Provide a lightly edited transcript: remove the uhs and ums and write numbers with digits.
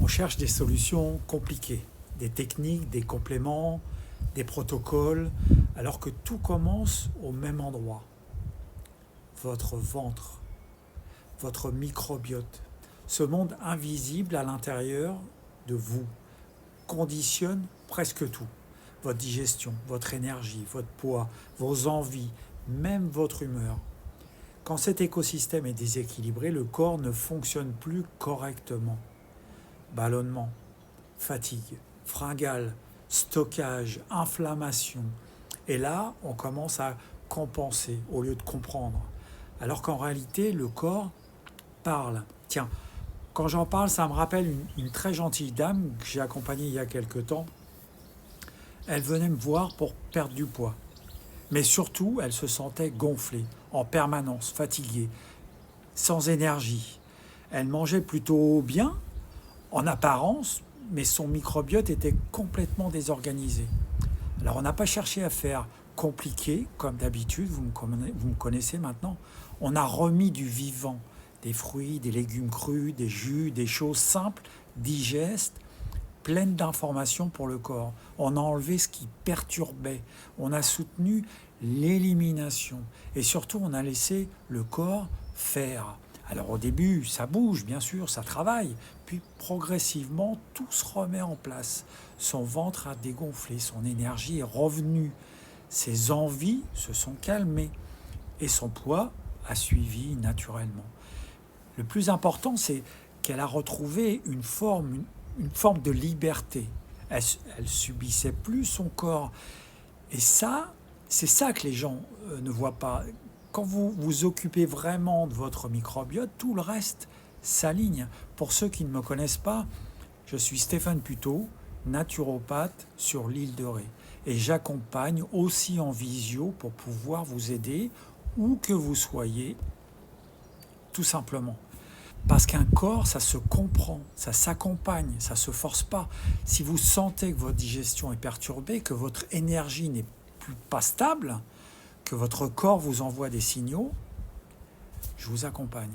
cherche des solutions compliquées, des techniques, des compléments, des protocoles, alors que tout commence au même endroit. Votre ventre, votre microbiote, ce monde invisible à l'intérieur de vous conditionne presque tout. Votre digestion, votre énergie, votre poids, vos envies, même votre humeur. Quand cet écosystème est déséquilibré, le corps ne fonctionne plus correctement. Ballonnement, fatigue, fringales, stockage, inflammation. Et là, on commence à compenser au lieu de comprendre. Alors qu'en réalité, le corps parle. Tiens, quand j'en parle, ça me rappelle une très gentille dame que j'ai accompagnée il y a quelque temps. Elle venait me voir pour perdre du poids. Mais surtout, elle se sentait gonflée, en permanence, fatiguée, sans énergie. Elle mangeait plutôt bien, en apparence, mais son microbiote était complètement désorganisé. Alors on n'a pas cherché à faire compliqué, comme d'habitude, vous me connaissez maintenant. On a remis du vivant, des fruits, des légumes crus, des jus, des choses simples, digestes, pleines d'informations pour le corps. On a enlevé ce qui perturbait. On a soutenu l'élimination. Et surtout, on a laissé le corps faire. Alors au début, ça bouge, bien sûr, ça travaille. Puis progressivement, tout se remet en place. Son ventre a dégonflé, son énergie est revenue. Ses envies se sont calmées. Et son poids a suivi naturellement. Le plus important, c'est qu'elle a retrouvé une forme de liberté. Elle subissait plus son corps. Et ça, c'est ça que les gens ne voient pas. Quand vous vous occupez vraiment de votre microbiote, tout le reste s'aligne. Pour ceux qui ne me connaissent pas, je suis Stéphane Puteaux, naturopathe sur l'île de Ré. Et j'accompagne aussi en visio pour pouvoir vous aider où que vous soyez, tout simplement. Parce qu'un corps, ça se comprend, ça s'accompagne, ça ne se force pas. Si vous sentez que votre digestion est perturbée, que votre énergie n'est pas stable, que votre corps vous envoie des signaux, je vous accompagne.